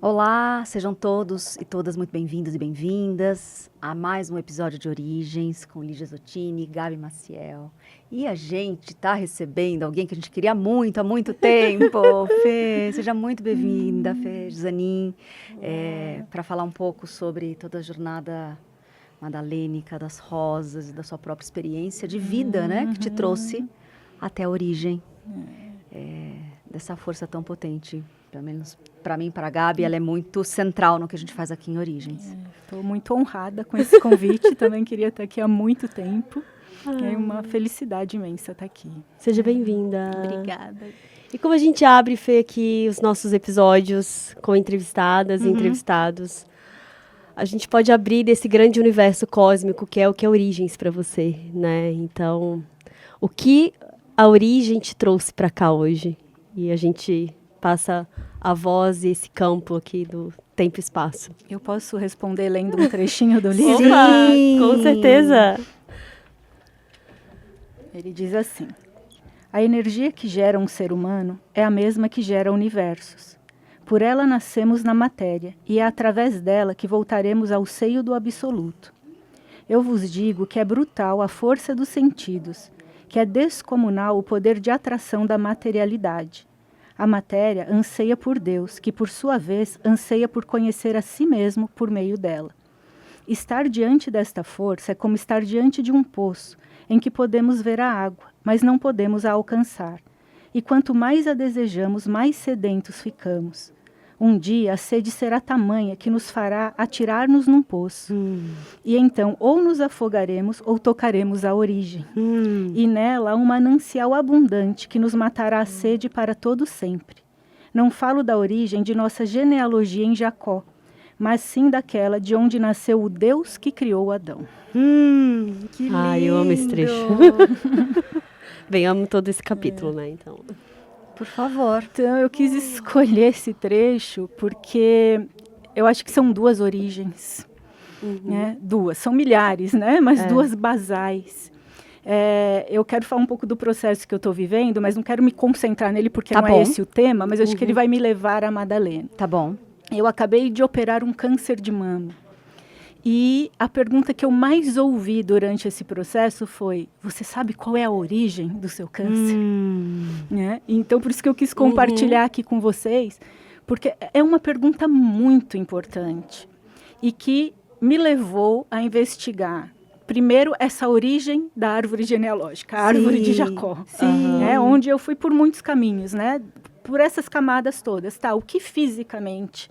Olá, sejam todos e todas muito bem-vindos e bem-vindas a mais um episódio de Origens com Lígia Zottini, Gabi Maciel. E a gente está recebendo alguém que a gente queria muito há muito tempo. Fê, seja muito bem-vinda, Fê Zanin, para falar um pouco sobre toda a jornada madalênica das rosas e da sua própria experiência de vida, né, que te trouxe até a origem dessa força tão potente. Pelo menos para mim, para a Gabi, ela é muito central no que a gente faz aqui em Origens. Estou muito honrada com esse convite, também queria estar aqui há muito tempo. É uma felicidade imensa estar aqui. Seja bem-vinda. Obrigada. E como a gente abre, Fê, aqui os nossos episódios com entrevistadas e entrevistados, a gente pode abrir desse grande universo cósmico que é o que é Origens para você, né? Então, o que a origem te trouxe para cá hoje? E a gente passa a voz e esse campo aqui do tempo e espaço. Eu posso responder lendo um trechinho do livro? Sim, com certeza. Ele diz assim: a energia que gera um ser humano é a mesma que gera universos. Por ela nascemos na matéria e é através dela que voltaremos ao seio do absoluto. Eu vos digo que é brutal a força dos sentidos, que é descomunal o poder de atração da materialidade. A matéria anseia por Deus, que por sua vez anseia por conhecer a si mesmo por meio dela. Estar diante desta força é como estar diante de um poço, em que podemos ver a água, mas não podemos a alcançar. E quanto mais a desejamos, mais sedentos ficamos. Um dia a sede será tamanha que nos fará atirar-nos num poço. E então ou nos afogaremos ou tocaremos a origem. E nela há um manancial abundante que nos matará a sede para todo sempre. Não falo da origem de nossa genealogia em Jacó, mas sim daquela de onde nasceu o Deus que criou Adão. Que lindo! Ai, eu amo esse trecho. Bem, amo todo esse capítulo, né? Então, Por favor. Então, eu quis escolher esse trecho porque eu acho que são duas origens. Né? Duas, são milhares, né? Mas duas basais. Eu quero falar um pouco do processo que eu estou vivendo, mas não quero me concentrar nele porque Tá não bom. é esse o tema, mas eu acho que ele vai me levar a Madalena. Tá bom. Eu acabei de operar um câncer de mama. E a pergunta que eu mais ouvi durante esse processo foi: você sabe qual é a origem do seu câncer? Né? Então, por isso que eu quis compartilhar aqui com vocês, porque é uma pergunta muito importante e que me levou a investigar, primeiro, essa origem da árvore genealógica, a árvore de Jacó, né? Onde eu fui por muitos caminhos, né? Por essas camadas todas. Tá? O que fisicamente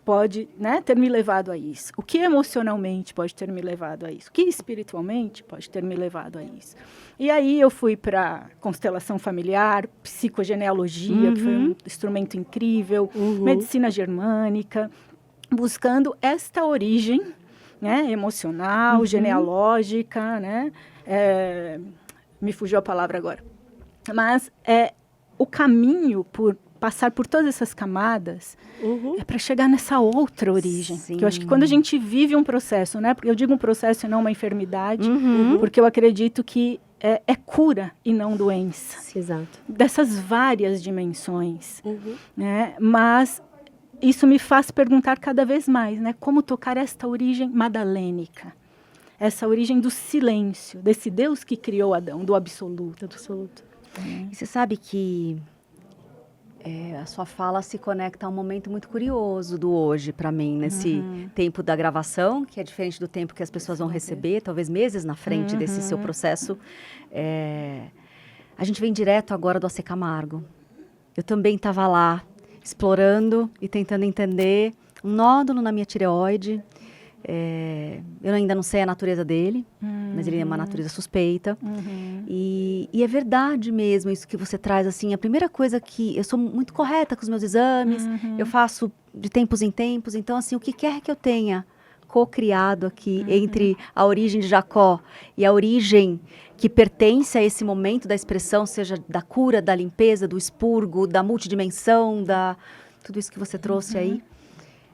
pode, né, ter me levado a isso? O que emocionalmente pode ter me levado a isso? O que espiritualmente pode ter me levado a isso? E aí eu fui para constelação familiar, psicogenealogia, que foi um instrumento incrível, medicina germânica, buscando esta origem, né, emocional, genealógica, né? Me fugiu a palavra agora. Mas o caminho por passar por todas essas camadas é para chegar nessa outra origem. Sim. Que eu acho que quando a gente vive um processo, né? Porque eu digo um processo e não uma enfermidade, porque eu acredito que é cura e não doença. exato. Dessas várias dimensões. Né? Mas isso me faz perguntar cada vez mais, né? Como tocar esta origem madalênica. Essa origem do silêncio, desse Deus que criou Adão, do absoluto. E você sabe que a sua fala se conecta a um momento muito curioso do hoje para mim, nesse tempo da gravação, que é diferente do tempo que as pessoas vão receber, talvez meses na frente desse seu processo. A gente vem direto agora do AC Camargo. Eu também estava lá, explorando e tentando entender um nódulo na minha tireoide. Eu ainda não sei a natureza dele, mas ele é uma natureza suspeita. E é verdade mesmo isso que você traz, assim, a primeira coisa que... Eu sou muito correta com os meus exames, eu faço de tempos em tempos, então, assim, o que quer que eu tenha co-criado aqui entre a origem de Jacó e a origem que pertence a esse momento da expressão, seja da cura, da limpeza, do expurgo, da multidimensão, tudo isso que você trouxe aí,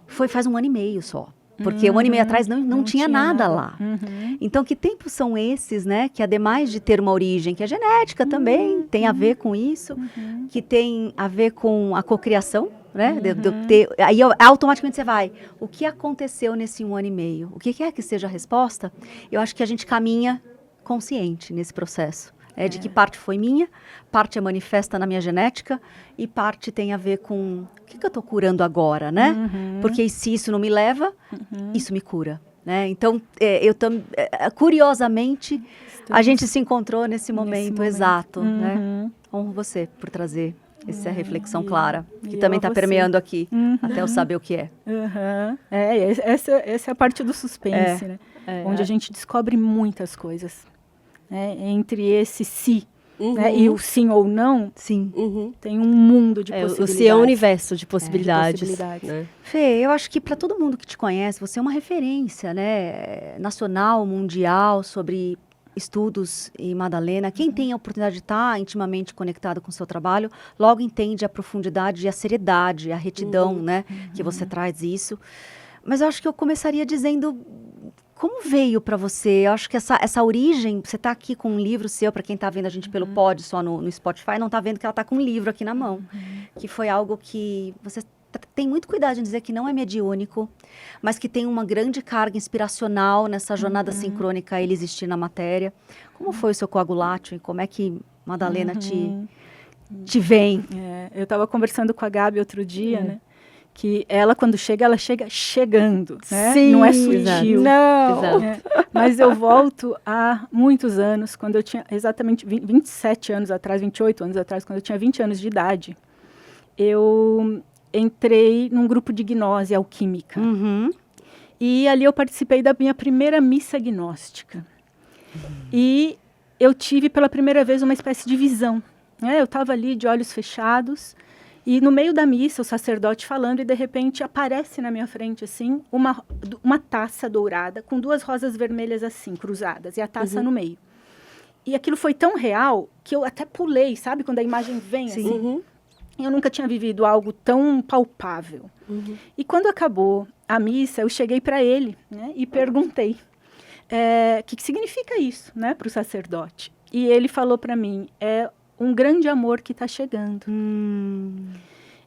faz 1 ano e meio só. Porque 1 ano e meio atrás não tinha nada lá. Então, que tempos são esses, né? Que ademais de ter uma origem que é genética também, tem a ver com isso, que tem a ver com a cocriação, né? Aí automaticamente você vai, o que aconteceu nesse 1 ano e meio? O que quer que seja a resposta? Eu acho que a gente caminha consciente nesse processo. De que parte foi minha, parte é manifesta na minha genética e parte tem a ver com o que eu estou curando agora, né? Porque se isso não me leva, isso me cura, né? Então, curiosamente, a gente se encontrou nesse momento exato, né? Honro você por trazer essa reflexão clara, que também está permeando aqui, até eu saber o que é. Essa é a parte do suspense, né? Onde a gente descobre muitas coisas. Entre esse se né, e o sim ou não, tem um mundo de possibilidades. O se é um universo de possibilidades. Né? Fê, eu acho que para todo mundo que te conhece, você é uma referência, né, nacional, mundial, sobre estudos em Madalena. Quem tem a oportunidade de estar intimamente conectado com o seu trabalho, logo entende a profundidade e a seriedade, a retidão, né, que você traz isso. Mas eu acho que eu começaria dizendo... Como veio para você? Eu acho que essa origem, você está aqui com um livro seu, para quem está vendo a gente pelo pod, só no Spotify, não está vendo que ela está com um livro aqui na mão. Que foi algo que você tem muito cuidado em dizer que não é mediúnico, mas que tem uma grande carga inspiracional nessa jornada sincrônica a ele existir na matéria. Como foi o seu coagulátil e como é que Madalena te vem? Eu estava conversando com a Gabi outro dia, né? Que ela, quando chega, ela chega chegando, né? Sim, não é sutil. Não. Mas eu volto há muitos anos, quando eu tinha exatamente 27 anos atrás, 28 anos atrás, quando eu tinha 20 anos de idade, eu entrei num grupo de gnose alquímica. E ali eu participei da minha primeira missa gnóstica. E eu tive pela primeira vez uma espécie de visão. Eu estava ali de olhos fechados, e no meio da missa, o sacerdote falando, e de repente aparece na minha frente, assim, uma taça dourada com 2 rosas vermelhas assim, cruzadas, e a taça no meio. E aquilo foi tão real que eu até pulei, sabe? Quando a imagem vem, assim. Eu nunca tinha vivido algo tão palpável. E quando acabou a missa, eu cheguei para ele, né, e perguntei o que significa isso, né, para o sacerdote. E ele falou para mim, um grande amor que está chegando.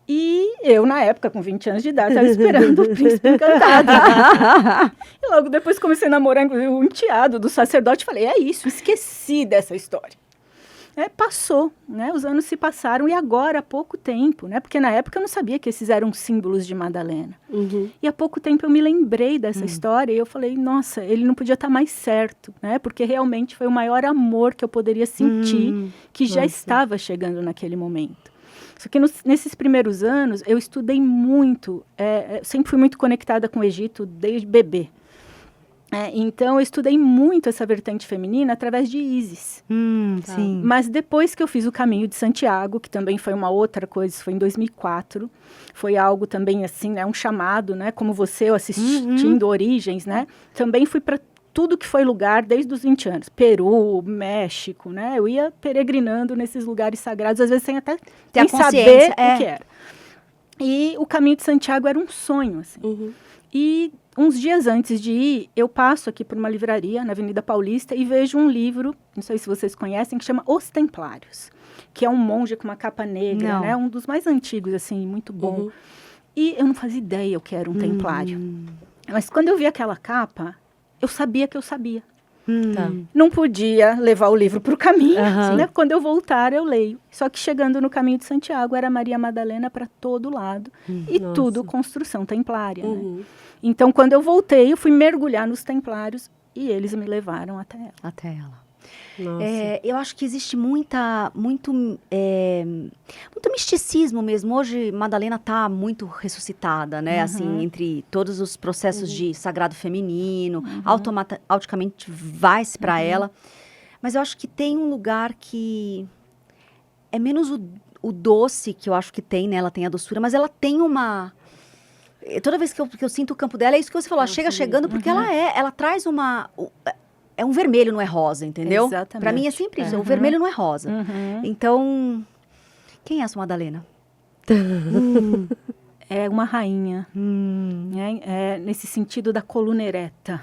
E eu, na época, com 20 anos de idade, estava esperando o príncipe encantado. E logo depois comecei a namorar o enteado do sacerdote. Falei, é isso, esqueci dessa história. Passou, né? Os anos se passaram e agora, há pouco tempo, né? Porque na época eu não sabia que esses eram símbolos de Madalena. E há pouco tempo eu me lembrei dessa história e eu falei, nossa, ele não podia estar mais certo, né? Porque realmente foi o maior amor que eu poderia sentir, que já estava chegando naquele momento. Só que nesses primeiros anos eu estudei muito, sempre fui muito conectada com o Egito desde bebê. Então, eu estudei muito essa vertente feminina através de Isis. Sim. Mas depois que eu fiz o Caminho de Santiago, que também foi uma outra coisa, isso foi em 2004, foi algo também assim, né, um chamado, né, como você, eu assistindo Origens, né, também fui para tudo que foi lugar desde os 20 anos. Peru, México, né, eu ia peregrinando nesses lugares sagrados, às vezes sem até nem saber o que era. E o Caminho de Santiago era um sonho, assim. E uns dias antes de ir, eu passo aqui por uma livraria na Avenida Paulista e vejo um livro, não sei se vocês conhecem, que chama Os Templários, que é um monge com uma capa negra, né? Um dos mais antigos, assim, muito bom. E eu não fazia ideia o que era um templário. Mas quando eu vi aquela capa, eu sabia que eu sabia. Não podia levar o livro para o caminho, né? Quando eu voltar eu leio. Só que chegando no Caminho de Santiago era Maria Madalena para todo lado e tudo construção templária, né? Então quando eu voltei eu fui mergulhar nos templários e eles me levaram até ela. Eu acho que existe muito misticismo mesmo. Hoje, Madalena está muito ressuscitada, né? Assim, entre todos os processos de sagrado feminino, automaticamente vai-se para ela. Mas eu acho que tem um lugar que é menos o doce que eu acho que tem, né? Ela tem a doçura, mas ela tem uma... Toda vez que eu sinto o campo dela, é isso que você falou, chegando, porque ela traz uma... É um vermelho, não é rosa, entendeu? Exatamente. Pra mim é sempre isso, o vermelho não é rosa. Então, quem é essa Madalena? É uma rainha, nesse sentido da coluna ereta.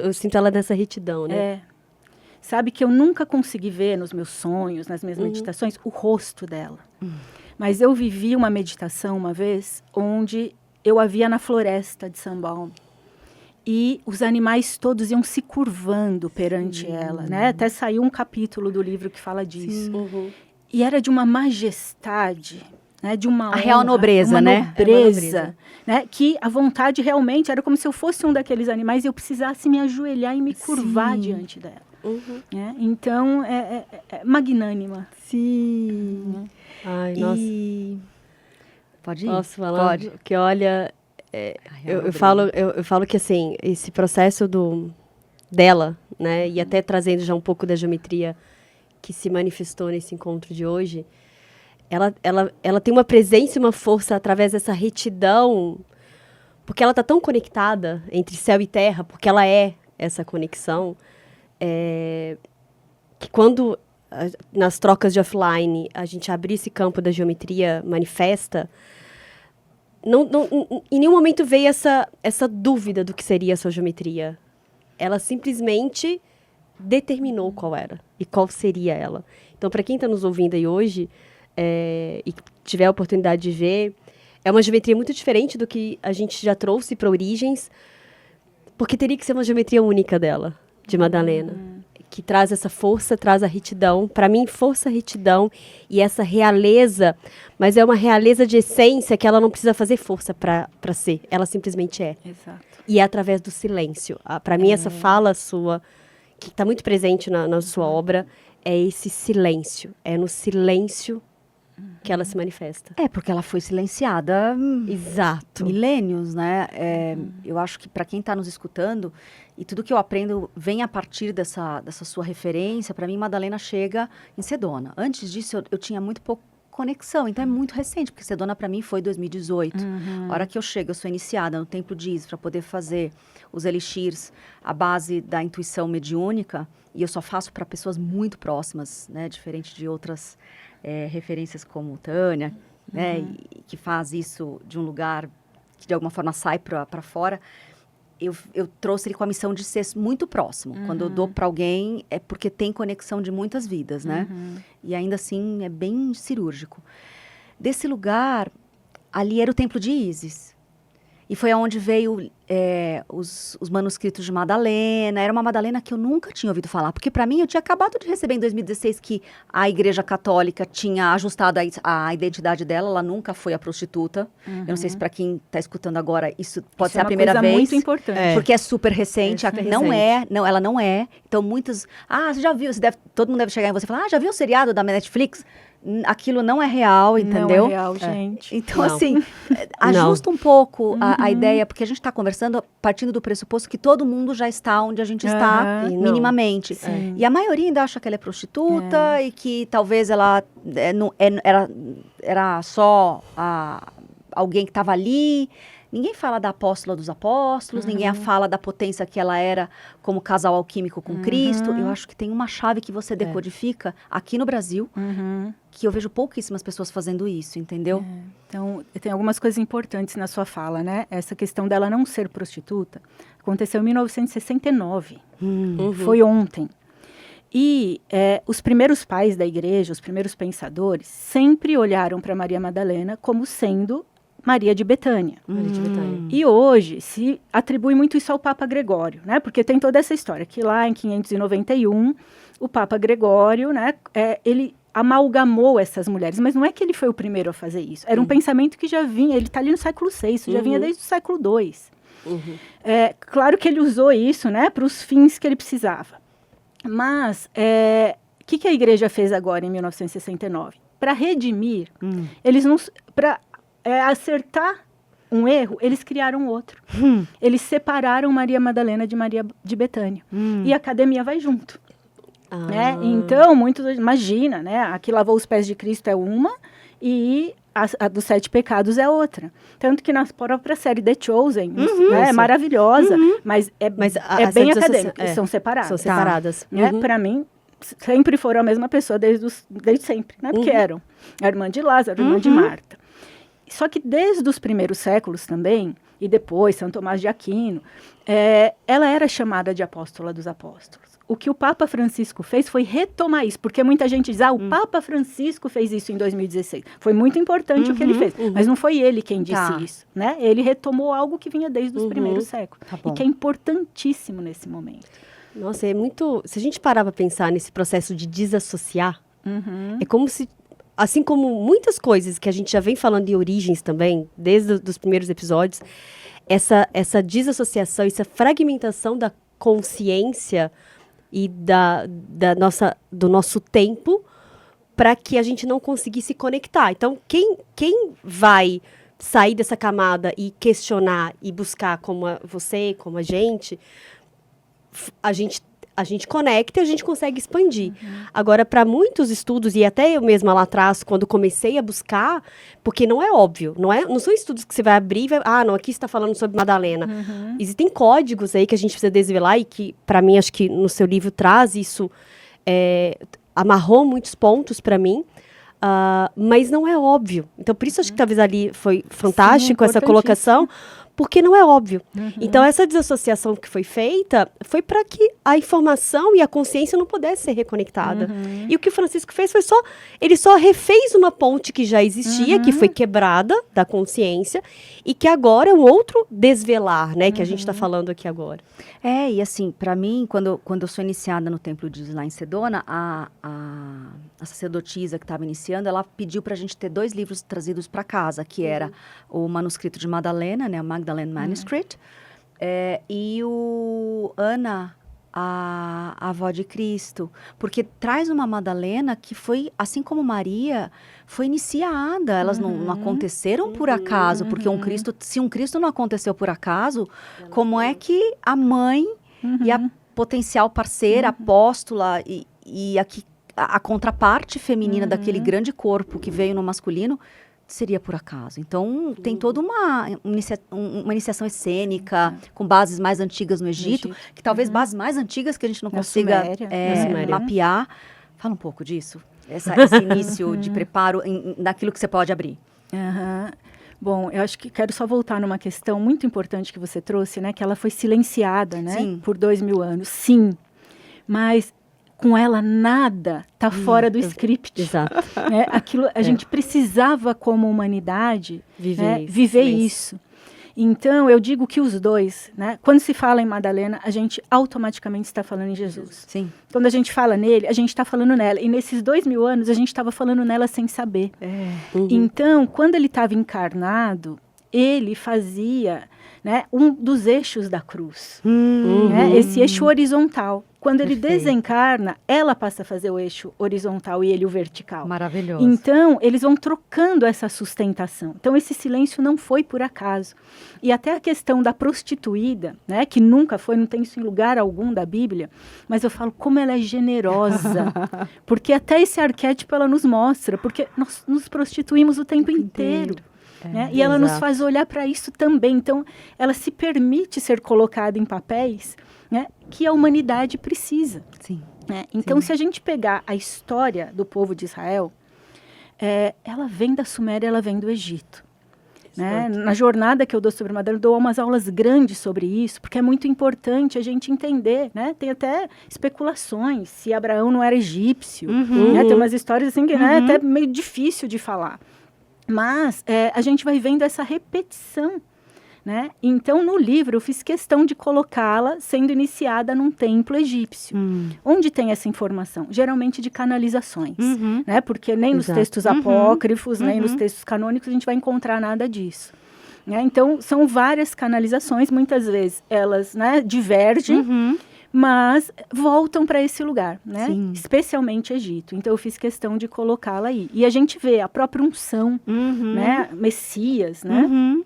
Eu sinto ela nessa retidão, né? Sabe que eu nunca consegui ver nos meus sonhos, nas minhas meditações, o rosto dela. Mas eu vivi uma meditação uma vez, onde eu a via na floresta de São Paulo. E os animais todos iam se curvando perante ela, né? Até saiu um capítulo do livro que fala disso. E era de uma majestade, né? De uma A real honra, nobreza, uma né? nobreza, né? Que a vontade realmente era como se eu fosse um daqueles animais e eu precisasse me ajoelhar e me curvar diante dela. Né? Então, é magnânima. Sim. Ai, nossa. Pode ir? Posso falar? Pode. Que olha, eu falo que assim, esse processo dela, né, e até trazendo já um pouco da geometria que se manifestou nesse encontro de hoje, ela tem uma presença e uma força através dessa retidão, porque ela está tão conectada entre céu e terra, porque ela é essa conexão, que quando nas trocas de offline a gente abrir esse campo da geometria manifesta, em nenhum momento veio essa dúvida do que seria essa geometria. Ela simplesmente determinou qual era e qual seria ela. Então, para quem está nos ouvindo aí hoje e tiver a oportunidade de ver, é uma geometria muito diferente do que a gente já trouxe para Origens, porque teria que ser uma geometria única dela, de Madalena, que traz essa força, traz a retidão. Para mim, força, retidão e essa realeza, mas é uma realeza de essência que ela não precisa fazer força para ser, ela simplesmente é. Exato. E é através do silêncio. Para mim, essa fala sua, que está muito presente na sua obra, é esse silêncio. É no silêncio que ela se manifesta. É, porque ela foi silenciada Exato. milênios, né? Eu acho que para quem está nos escutando, e tudo que eu aprendo vem a partir dessa sua referência, para mim, Madalena chega em Sedona. Antes disso, eu tinha muito pouco conexão, então é muito recente, porque Sedona para mim foi 2018. A hora que eu chego, eu sou iniciada no Templo de Isis para poder fazer os elixirs, a base da intuição mediúnica, e eu só faço para pessoas muito próximas, né? Diferente de outras referências como Tânia, né? E que faz isso de um lugar que de alguma forma sai para fora. Eu trouxe ele com a missão de ser muito próximo. Quando eu dou para alguém, é porque tem conexão de muitas vidas, né? E ainda assim, é bem cirúrgico. Desse lugar, ali era o Templo de Isis. E foi aonde veio os manuscritos de Madalena. Era uma Madalena que eu nunca tinha ouvido falar. Porque, para mim, eu tinha acabado de receber em 2016 que a Igreja Católica tinha ajustado a identidade dela. Ela nunca foi a prostituta. Eu não sei se para quem está escutando agora, isso pode ser a primeira vez. É muito importante. Porque é super recente. Ela não é. Então, muitos... você já viu? Todo mundo deve chegar em você e falar, já viu o seriado da Netflix? Aquilo não é real, entendeu? Não é real, gente. Então, assim, ajusta um pouco a ideia, porque a gente está conversando partindo do pressuposto que todo mundo já está onde a gente está, minimamente. E a maioria ainda acha que ela é prostituta e que talvez ela era só alguém que estava ali. Ninguém fala da apóstola dos apóstolos, ninguém fala da potência que ela era como casal alquímico com Cristo. Eu acho que tem uma chave que você decodifica aqui no Brasil, que eu vejo pouquíssimas pessoas fazendo isso, entendeu? Então, tem algumas coisas importantes na sua fala, né? Essa questão dela não ser prostituta aconteceu em 1969. Foi ontem. E os primeiros pais da igreja, os primeiros pensadores, sempre olharam para Maria Madalena como sendo Maria de Betânia. E hoje se atribui muito isso ao Papa Gregório, né? Porque tem toda essa história que lá em 591 o Papa Gregório, né? Ele amalgamou essas mulheres, mas não é que ele foi o primeiro a fazer isso. Era um pensamento que já vinha, ele está ali no século VI, isso já vinha desde o século II. Claro que ele usou isso, né? Para os fins que ele precisava. Mas o que a igreja fez agora em 1969? Para redimir, eles não... Para acertar um erro, eles criaram outro. Eles separaram Maria Madalena de Maria de Betânia. E a academia vai junto. Né? Então, muitos... Imagina, né? A que lavou os pés de Cristo é uma e a dos 7 pecados é outra. Tanto que na própria série The Chosen, né, é maravilhosa, mas é bem acadêmica. São separadas. São separadas. Né? Para mim, sempre foram a mesma pessoa desde sempre. Né? Porque eram a irmã de Lázaro, a irmã de Marta. Só que desde os primeiros séculos também, e depois São Tomás de Aquino, ela era chamada de apóstola dos apóstolos. O que o Papa Francisco fez foi retomar isso, porque muita gente diz, o Papa Francisco fez isso em 2016. Foi muito importante o que ele fez, mas não foi ele quem disse isso, né? Ele retomou algo que vinha desde os primeiros séculos, e que é importantíssimo nesse momento. Nossa, é muito... Se a gente parar para pensar nesse processo de desassociar, é como se... Assim como muitas coisas que a gente já vem falando de origens também, desde os primeiros episódios, essa desassociação, essa fragmentação da consciência e do nosso tempo para que a gente não conseguisse se conectar. Então, quem vai sair dessa camada e questionar e buscar como você, como a gente conecta e a gente consegue expandir. Agora, para muitos estudos, e até eu mesma lá atrás, quando comecei a buscar, porque não é óbvio, não são estudos que você vai abrir e vai, não, aqui você está falando sobre Madalena. Existem códigos aí que a gente precisa desvelar e que, para mim, acho que no seu livro traz isso, amarrou muitos pontos para mim, mas não é óbvio. Então, por isso acho que talvez ali foi fantástico essa colocação, porque não é óbvio. Então, essa desassociação que foi feita foi para que a informação e a consciência não pudesse ser reconectada. E o que o Francisco fez foi ele só refez uma ponte que já existia, que foi quebrada da consciência, e que agora é um outro desvelar, né, que a gente está falando aqui agora. E assim, para mim, quando eu sou iniciada no Templo de Jesus lá em Sedona, a sacerdotisa que estava iniciando, ela pediu para a gente ter 2 livros trazidos para casa, que era o manuscrito de Madalena, né, o Magdalene Manuscript, e o Ana, a avó de Cristo, porque traz uma Madalena que foi, assim como Maria, foi iniciada, elas não aconteceram por acaso, porque se um Cristo não aconteceu por acaso, como é que a mãe e a potencial parceira, apóstola e a contraparte feminina daquele grande corpo que veio no masculino seria por acaso? Então, tem toda uma iniciação essênica, com bases mais antigas no Egito, que talvez bases mais antigas que a gente não consiga mapear. Fala um pouco disso, esse início de preparo naquilo que você pode abrir. Bom, eu acho que quero só voltar numa questão muito importante que você trouxe, né? Que ela foi silenciada, né? Por 2000 anos. Sim, mas com ela nada está fora do script. Exato. Né? Aquilo, a gente precisava, como humanidade, viver isso. Então, eu digo que os dois, né? Quando se fala em Madalena, a gente automaticamente está falando em Jesus. Sim. Quando a gente fala nele, a gente está falando nela. E nesses 2000 anos, a gente estava falando nela sem saber. Então, quando ele estava encarnado, ele fazia, né, um dos eixos da cruz. Né? Esse eixo horizontal. Quando ele desencarna, ela passa a fazer o eixo horizontal e ele o vertical. Maravilhoso. Então, eles vão trocando essa sustentação. Então, esse silêncio não foi por acaso. E até a questão da prostituída, né, que nunca foi, não tem isso em lugar algum da Bíblia, mas eu falo como ela é generosa. Porque até esse arquétipo ela nos mostra, porque nós nos prostituímos o tempo inteiro. Né? E ela nos faz olhar para isso também. Então, ela se permite ser colocada em papéis, né, que a humanidade precisa. Sim. Né? Então, se a gente pegar a história do povo de Israel, ela vem da Suméria, ela vem do Egito. Né? Na jornada que eu dou sobre Madalena, eu dou umas aulas grandes sobre isso, porque é muito importante a gente entender. Né? Tem até especulações se Abraão não era egípcio. Né? Tem umas histórias assim que é até meio difícil de falar. Mas a gente vai vendo essa repetição. Né? Então, no livro, eu fiz questão de colocá-la sendo iniciada num templo egípcio. Onde tem essa informação? Geralmente de canalizações. Né? Porque nem nos textos apócrifos, nem nos textos canônicos, a gente vai encontrar nada disso. Né? Então, são várias canalizações. Muitas vezes, elas, né, divergem, mas voltam para esse lugar, né? Especialmente Egito. Então, eu fiz questão de colocá-la aí. E a gente vê a própria unção, né? Messias, né?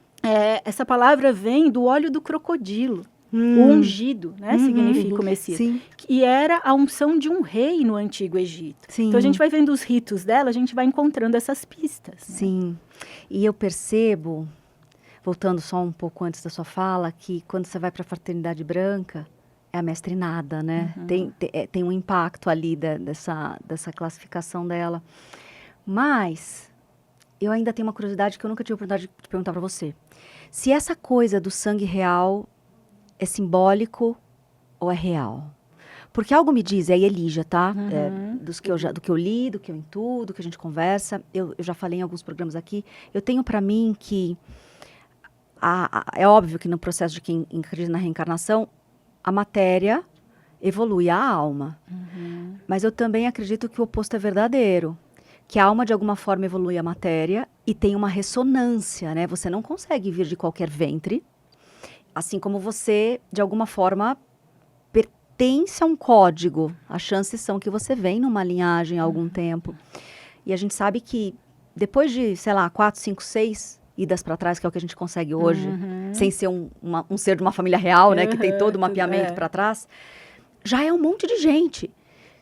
Essa palavra vem do óleo do crocodilo. O ungido, né? Significa o Messias. E era a unção de um rei no Antigo Egito. Então, a gente vai vendo os ritos dela, a gente vai encontrando essas pistas. Né? Sim. E eu percebo, voltando só um pouco antes da sua fala, que quando você vai para a Fraternidade Branca, é a mestre nada, né? Tem um impacto ali dessa classificação dela. Mas eu ainda tenho uma curiosidade que eu nunca tive a oportunidade de perguntar para você. Se essa coisa do sangue real é simbólico ou é real? Porque algo me diz, é Elígia, tá? Do que eu li, do que eu intuo, do que a gente conversa. Eu já falei em alguns programas aqui. Eu tenho para mim que... é óbvio que no processo de quem acredita na reencarnação, a matéria evolui a alma. Mas eu também acredito que o oposto é verdadeiro. Que a alma, de alguma forma, evolui a matéria e tem uma ressonância, né? Você não consegue vir de qualquer ventre. Assim como você, de alguma forma... pertence a um código. As chances são que você vem numa linhagem há algum tempo. E a gente sabe que depois de, sei lá, 4, 5, 6 idas para trás, que é o que a gente consegue hoje, sem ser um ser de uma família real, né, que tem todo o mapeamento para trás, já é um monte de gente.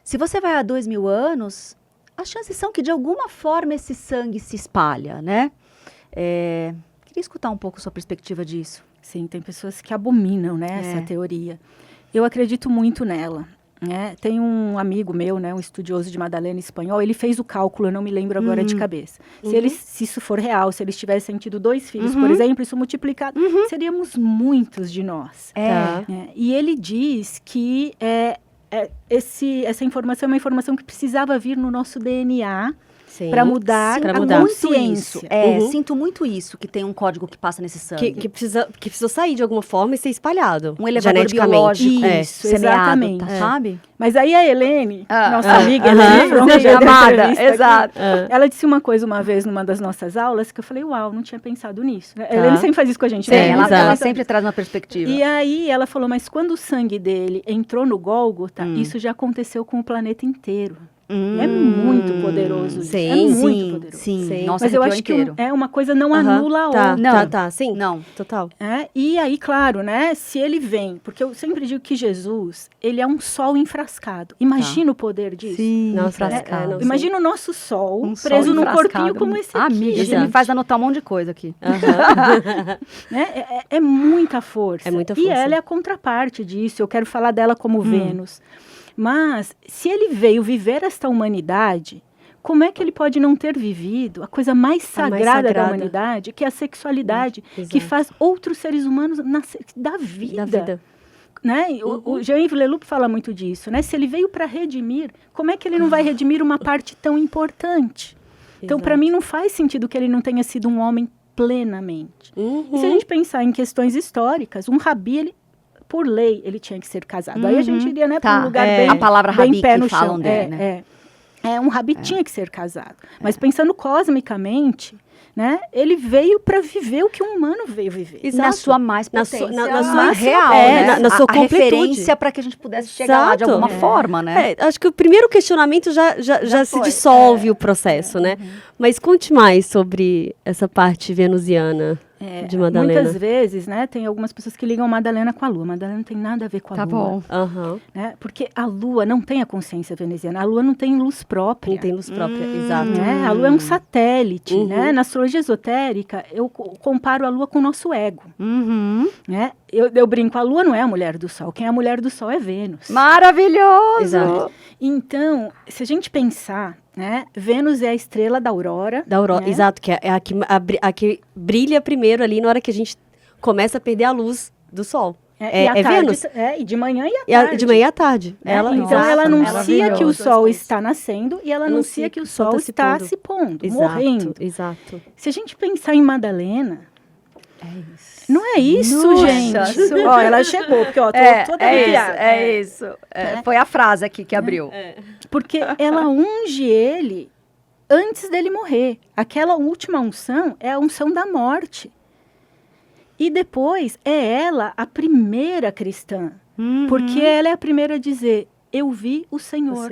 Se você vai há 2.000 anos, as chances são que de alguma forma esse sangue se espalha, né? Queria escutar um pouco a sua perspectiva disso. Sim, tem pessoas que abominam, né, essa teoria. Eu acredito muito nela. Né? Tem um amigo meu, né, um estudioso de Madalena espanhol, ele fez o cálculo, eu não me lembro agora de cabeça. Se isso for real, se eles tivessem tido 2 filhos, por exemplo, isso multiplicado, seríamos muitos de nós. E ele diz que essa informação é uma informação que precisava vir no nosso DNA, para mudar a consciência. Sinto muito isso, que tem um código que passa nesse sangue. Que precisou sair de alguma forma e ser espalhado. Um elevador biológico. Isso, exatamente. Sabe? Mas aí a Helene, nossa amiga, Helene, amada, exato. Ela disse uma coisa uma vez numa das nossas aulas, que eu falei, uau, não tinha pensado nisso. A Helene sempre faz isso com a gente. Né? Ela sempre traz uma perspectiva. E aí ela falou, mas quando o sangue dele entrou no Gólgota, isso já aconteceu com o planeta inteiro. É muito poderoso isso. Sim, é muito poderoso. Sim. Nossa, mas eu acho que uma coisa não anula a outra. Sim, não, total. E aí, claro, né, se ele vem, porque eu sempre digo que Jesus, ele é um sol enfrascado. Imagina o poder disso. Sim, enfrascado. Imagina o nosso sol preso num corpinho como esse aqui. Amiga, você me faz anotar um monte de coisa aqui. É muita força. É muita força. E ela é a contraparte disso. Eu quero falar dela como Vênus. Mas, se ele veio viver esta humanidade, como é que ele pode não ter vivido a coisa mais sagrada da humanidade, que é a sexualidade, que faz outros seres humanos nascer da vida? Né? O Jean-Yves Leloup fala muito disso. Né? Se ele veio para redimir, como é que ele não vai redimir uma parte tão importante? Então, para mim, não faz sentido que ele não tenha sido um homem plenamente. E se a gente pensar em questões históricas, um rabi, ele... por lei, ele tinha que ser casado. Aí a gente iria, né, para um lugar bem, a palavra bem rabi pé que no falam chão. dele, né? Um rabi tinha que ser casado. Mas pensando cosmicamente, né, ele veio para viver o que um humano veio viver. Exato. Na sua mais potência, na sua real, né? na sua completude. Referência para que a gente pudesse chegar lá de alguma forma, né? Acho que o primeiro questionamento já se dissolve o processo, né? Mas conte mais sobre essa parte venusiana de Madalena. Muitas vezes, né, tem algumas pessoas que ligam Madalena com a Lua. Madalena não tem nada a ver com a Lua. Tá bom. Né? Porque a Lua não tem a consciência veneziana. A Lua não tem luz própria. Não tem luz própria, exato. Né? A Lua é um satélite. Né? Na astrologia esotérica, eu comparo a Lua com o nosso ego. Né? Eu brinco, a Lua não é a mulher do Sol. Quem é a mulher do Sol é Vênus. Maravilhoso! Exato. Então, se a gente pensar, né, Vênus é a estrela da aurora. Da aurora, né? Exato, que é a que brilha primeiro ali na hora que a gente começa a perder a luz do Sol. É Vênus. E de manhã e à tarde. De manhã e à tarde. Então, ela anuncia que o Sol está nascendo e ela anuncia que o Sol está se pondo, morrendo. Exato. Se a gente pensar em Madalena... isso. Não é isso, gente. Ó, ela chegou, porque ó, tô toda arrepiada. É isso. Foi a frase aqui que abriu. Porque ela unge ele antes dele morrer. Aquela última unção é a unção da morte. E depois é ela a primeira cristã. Porque ela é a primeira a dizer... Eu vi o Senhor.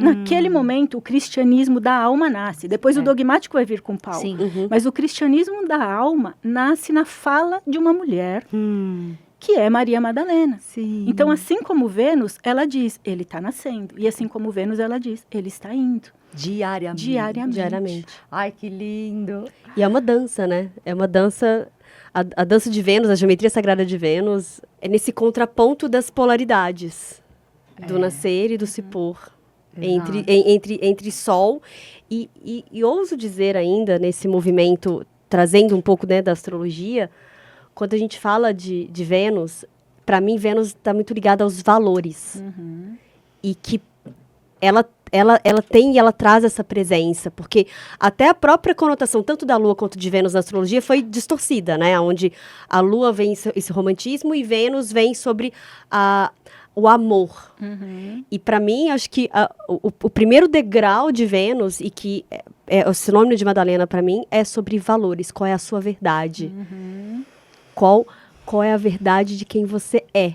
Naquele momento, o cristianismo da alma nasce. Depois o dogmático vai vir com Paulo. Mas o cristianismo da alma nasce na fala de uma mulher, que é Maria Madalena. Então, assim como Vênus, ela diz, ele está nascendo. E assim como Vênus, ela diz, ele está indo. Diariamente. Ai, que lindo. E é uma dança, né? É uma dança... A dança de Vênus, a geometria sagrada de Vênus, é nesse contraponto das polaridades. Do nascer e do se pôr. Exato. entre Sol e ouso dizer ainda, nesse movimento, trazendo um pouco, né, da astrologia, quando a gente fala de Vênus, para mim, Vênus está muito ligada aos valores. E que ela tem e ela traz essa presença, porque até a própria conotação, tanto da Lua quanto de Vênus na astrologia, foi distorcida, né? Onde a Lua vem esse romantismo e Vênus vem sobre o amor. E para mim, acho que o primeiro degrau de Vênus, e que é o sinônimo de Madalena para mim, é sobre valores. Qual é a sua verdade? Qual é a verdade de quem você é?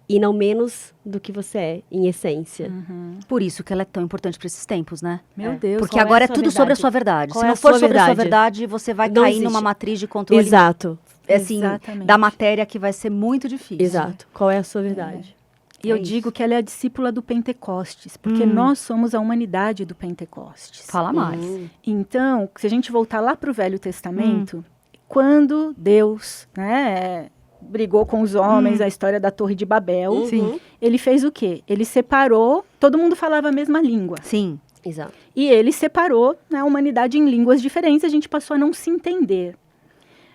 E não menos do que você é, em essência. Por isso que ela é tão importante para esses tempos, né? Meu Deus, Porque qual agora a é sua tudo verdade? sobre a sua verdade. Qual Se é não a for sua sobre a sua verdade? verdade, você vai Não cair existe. numa matriz de controle Exato. assim, Exatamente. da matéria que vai ser muito difícil. Exato. Qual é a sua verdade? E eu É digo isso. que ela é a discípula do Pentecostes, porque nós somos a humanidade do Pentecostes. Fala mais. Então, se a gente voltar lá para o Velho Testamento, quando Deus, né, brigou com os homens, a história da Torre de Babel, Sim. ele fez o quê? Ele separou, todo mundo falava a mesma língua. Sim. Exato. E ele separou, né, a humanidade em línguas diferentes, a gente passou a não se entender.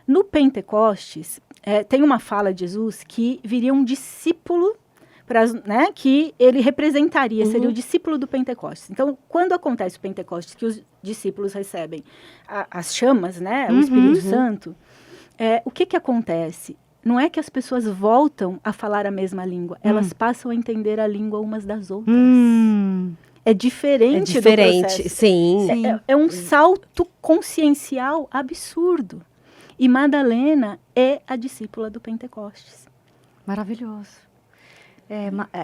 No Pentecostes, tem uma fala de Jesus que viria um discípulo, né, que ele representaria, seria o discípulo do Pentecostes. Então, quando acontece o Pentecostes, que os discípulos recebem as chamas, né, o Espírito Santo, o que acontece? Não é que as pessoas voltam a falar a mesma língua, elas passam a entender a língua umas das outras. É diferente do processo. Sim. É um salto consciencial absurdo. E Madalena é a discípula do Pentecostes. Maravilhoso.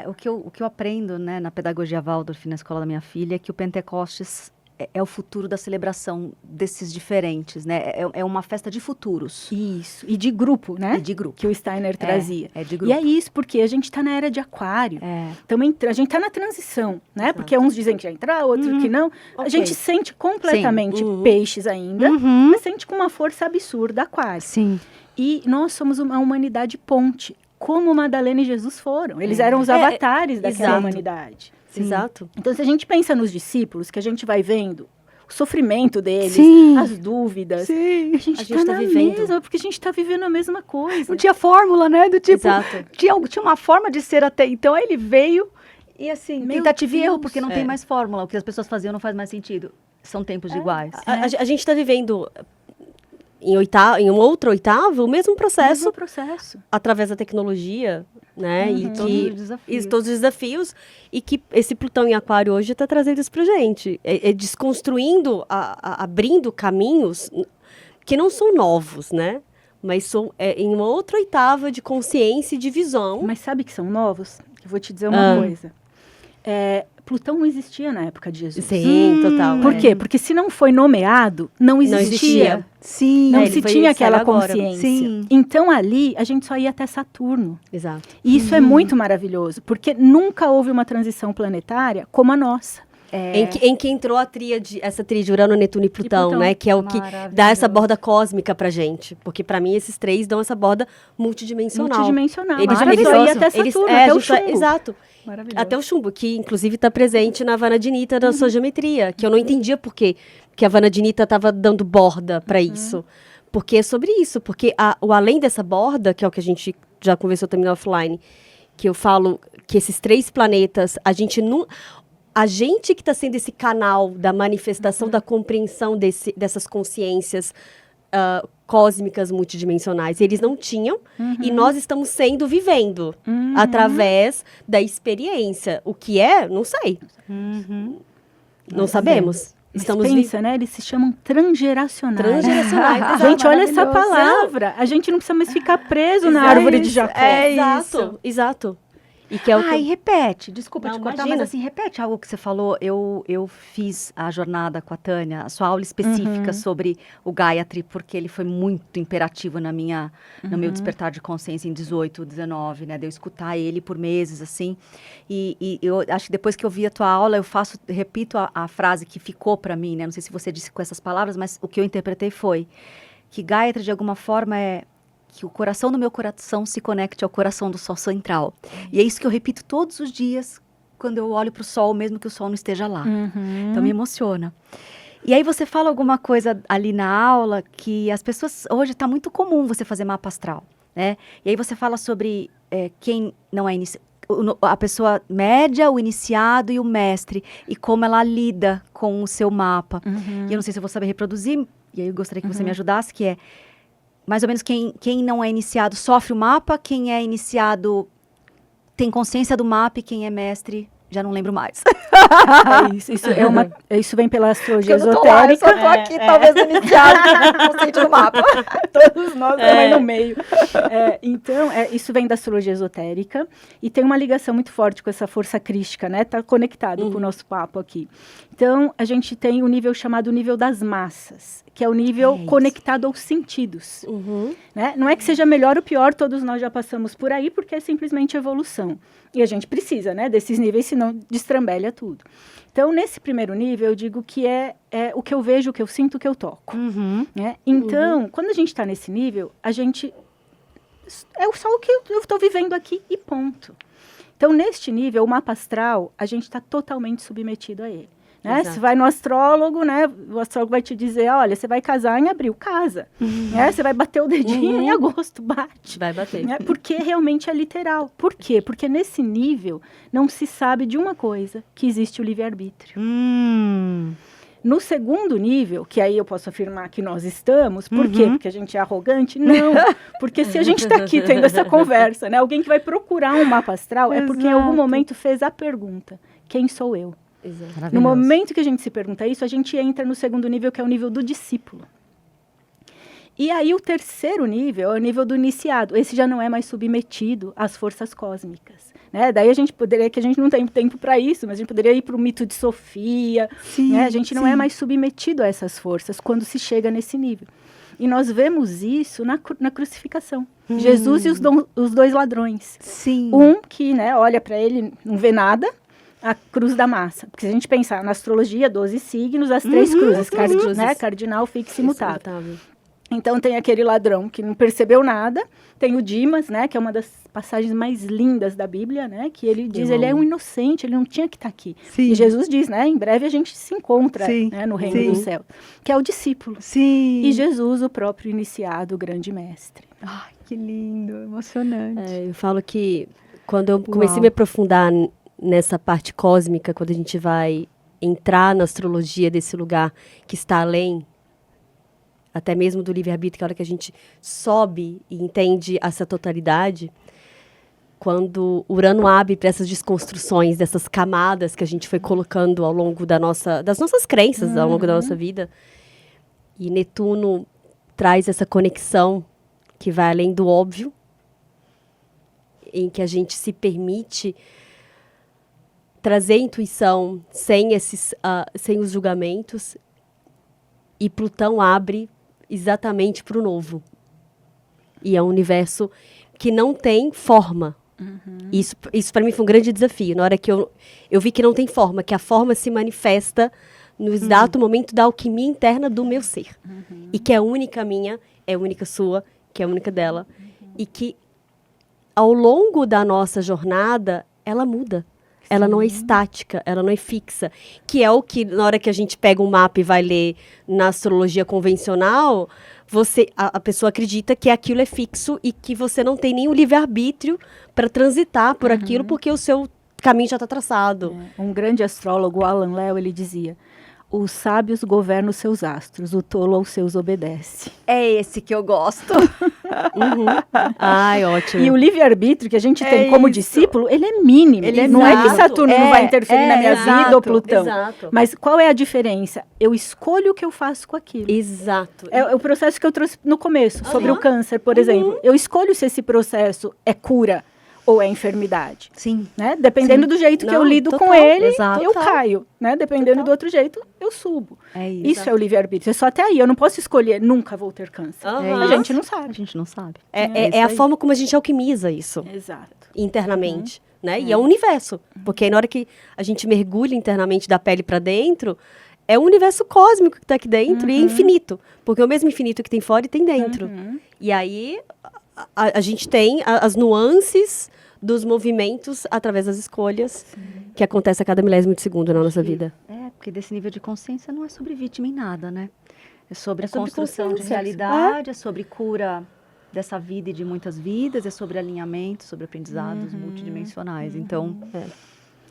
O que eu aprendo, né, na pedagogia Waldorf, na escola da minha filha, é que o Pentecostes é o futuro da celebração desses diferentes, né? É uma festa de futuros. Isso. E de grupo, né? E de grupo. Que o Steiner trazia. É de grupo. E é isso, porque a gente está na era de aquário. Então, a gente está na transição, né? Porque uns dizem que já entrar, outros que não. A gente sente completamente peixes ainda, mas sente com uma força absurda aquário. Sim. E nós somos uma humanidade ponte, como Madalena e Jesus foram. Eles eram os avatares daquela exato. humanidade. Exato. Então, se a gente pensa nos discípulos, que a gente vai vendo o sofrimento deles, as dúvidas, a gente tá na vivendo. mesma, porque a gente está vivendo a mesma coisa. Não tinha fórmula, né? Do tipo, Exato. tinha uma forma de ser até então, aí ele veio e assim, Meu tentativa e erro, Deus. porque não tem mais fórmula. O que as pessoas faziam não faz mais sentido. São tempos iguais. A gente está vivendo em um outro oitavo o mesmo processo, através da tecnologia, né? E todos os desafios, e que esse Plutão em Aquário hoje está trazendo isso pra gente. Desconstruindo, abrindo caminhos que não são novos, né? Mas são em uma outra oitava de consciência e de visão. Mas sabe que são novos? Eu vou te dizer uma coisa. Plutão não existia na época de Jesus. Sim, total. Por quê? Porque se não foi nomeado, não existia. Sim. Não se tinha aquela agora. consciência. Sim. Então, ali, a gente só ia até Saturno. Exato. E isso é muito maravilhoso, porque nunca houve uma transição planetária como a nossa. Em que entrou essa tríade Urano, Netuno e Plutão, Plutão. né? Que é o que dá essa borda cósmica pra gente. Porque pra mim esses três dão essa borda multidimensional. Multidimensional. Eles A gente só ia até Saturno, até o chumbo. Exato. Até o chumbo, que inclusive está presente na Vanadinita da sua geometria, que eu não entendia por quê que a Vanadinita estava dando borda para isso. Porque é sobre isso, porque o além dessa borda, que é o que a gente já conversou também no offline, que eu falo que esses três planetas, a gente que está sendo esse canal da manifestação, da compreensão dessas consciências cósmicas multidimensionais. Eles não tinham, e nós estamos vivendo, através da experiência. O que é, não sei. Não sabemos. Mas pensa, né? Eles se chamam transgeracionais. Transgeracionais. Gente, olha essa palavra. A gente não precisa mais ficar preso na árvore de Jacó. Exato. E que é o que repete, desculpa Não, te cortar, imagina. mas assim, repete algo que você falou. Eu fiz a jornada com a Tânia, a sua aula específica sobre o Gayatri, porque ele foi muito imperativo no meu despertar de consciência em 18, 19, né? De eu escutar ele por meses, assim. E eu acho que depois que eu vi a tua aula, repito a frase que ficou para mim, né? Não sei se você disse com essas palavras, mas o que eu interpretei foi que Gayatri, de alguma forma, que o coração do meu coração se conecte ao coração do Sol central. E é isso que eu repito todos os dias quando eu olho para o sol, mesmo que o sol não esteja lá. Então me emociona. E aí você fala alguma coisa ali na aula que as pessoas... Hoje está muito comum você fazer mapa astral, né? E aí você fala sobre quem não é iniciado, a pessoa média, o iniciado e o mestre, e como ela lida com o seu mapa. E eu não sei se eu vou saber reproduzir, e aí eu gostaria que você me ajudasse, que é mais ou menos quem não é iniciado sofre o mapa, quem é iniciado tem consciência do mapa e quem é mestre, já não lembro mais. Isso vem pela astrologia Eu não tô lá, eu esotérica. só tô aqui, talvez iniciado, consciente do mapa. Todos nós também no meio. Então, isso vem da astrologia esotérica e tem uma ligação muito forte com essa força crística, né? Tá conectado com o nosso papo aqui. Então, a gente tem o nível chamado nível das massas, que é o nível conectado aos sentidos. Né? Não é que seja melhor ou pior, todos nós já passamos por aí, porque é simplesmente evolução. E a gente precisa, né, desses níveis, senão destrambelha tudo. Então, nesse primeiro nível, eu digo que é o que eu vejo, o que eu sinto, o que eu toco. Né? Então, quando a gente está nesse nível, a gente... É só o que eu estou vivendo aqui e ponto. Então, neste nível, o mapa astral, a gente está totalmente submetido a ele. Né? Você vai no astrólogo, né? O astrólogo vai te dizer, olha, você vai casar em abril, casa. Né? Você vai bater o dedinho em agosto, bate. Vai bater. Né? Porque realmente é literal. Por quê? Porque nesse nível não se sabe de uma coisa, que existe o livre-arbítrio. No segundo nível, que aí eu posso afirmar que nós estamos, por quê? Porque a gente é arrogante? Não, porque se a gente está aqui tendo essa conversa, né? Alguém que vai procurar um mapa astral é porque em algum momento fez a pergunta, quem sou eu? No momento que a gente se pergunta isso, a gente entra no segundo nível, que é o nível do discípulo. E aí o terceiro nível é o nível do iniciado. Esse já não é mais submetido às forças cósmicas. Né? Daí a gente poderia, que a gente não tem tempo para isso, mas a gente poderia ir para o mito de Sofia. Né? A gente não é mais submetido a essas forças quando se chega nesse nível. E nós vemos isso na crucificação. Jesus e os dois ladrões. Um que, né, olha para ele, não vê nada, a cruz da massa. Porque se a gente pensar na astrologia, 12 signos, as 3 cruzes, né? Cardinal, fixo e mutável. Então tem aquele ladrão que não percebeu nada, tem o Dimas, né, que é uma das passagens mais lindas da Bíblia, né, que ele diz, ele é um inocente, ele não tinha que estar aqui. E Jesus diz, né, em breve a gente se encontra, né, no reino do céu, que é o discípulo. E Jesus, o próprio iniciado, o grande mestre. Ai, que lindo, emocionante. Eu falo que quando eu comecei a me aprofundar nessa parte cósmica, quando a gente vai entrar na astrologia desse lugar que está além, até mesmo do livre-arbítrio, que é a hora que a gente sobe e entende essa totalidade, quando Urano abre para essas desconstruções, dessas camadas que a gente foi colocando ao longo das nossas crenças, ao longo da nossa vida, e Netuno traz essa conexão que vai além do óbvio, em que a gente se permite trazer intuição sem os julgamentos, e Plutão abre exatamente para o novo. E é um universo que não tem forma. Isso para mim foi um grande desafio. Na hora que eu vi que não tem forma, que a forma se manifesta no exato momento da alquimia interna do meu ser. E que é única minha, é única sua, que é única dela. E que ao longo da nossa jornada, ela muda. Ela não é estática, ela não é fixa. Que é o que, na hora que a gente pega um mapa e vai ler na astrologia convencional, a pessoa acredita que aquilo é fixo e que você não tem nem o livre-arbítrio para transitar por aquilo, porque o seu caminho já está traçado. Um grande astrólogo, Alan Léo, ele dizia: os sábios governam os seus astros, o tolo aos seus obedece. É esse que eu gosto. Ai, ótimo. E o livre-arbítrio que a gente tem como discípulo, ele é mínimo. Não é que Saturno não vai interferir na minha vida ou Plutão. Mas qual é a diferença? Eu escolho o que eu faço com aquilo. Exato. É o processo que eu trouxe no começo, sobre o câncer, por exemplo. Eu escolho se esse processo é cura ou é enfermidade. Né? Dependendo do jeito que eu lido com ele, eu caio. Né? Dependendo do outro jeito, eu subo. Isso é o livre-arbítrio. É só até aí. Eu não posso escolher, nunca vou ter câncer. A gente não sabe. A gente não sabe. É a forma como a gente alquimiza isso. Exato. Internamente. Né? E é o universo. Porque aí, na hora que a gente mergulha internamente da pele para dentro, é o universo cósmico que está aqui dentro e é infinito. Porque é o mesmo infinito que tem fora e tem dentro. E aí a gente tem as nuances dos movimentos através das escolhas que acontece a cada milésimo de segundo na nossa vida. Porque desse nível de consciência não é sobre vítima em nada, né? É sobre sobre construção de consciência. realidade, é sobre cura dessa vida e de muitas vidas, é sobre alinhamento, sobre aprendizados multidimensionais. Então,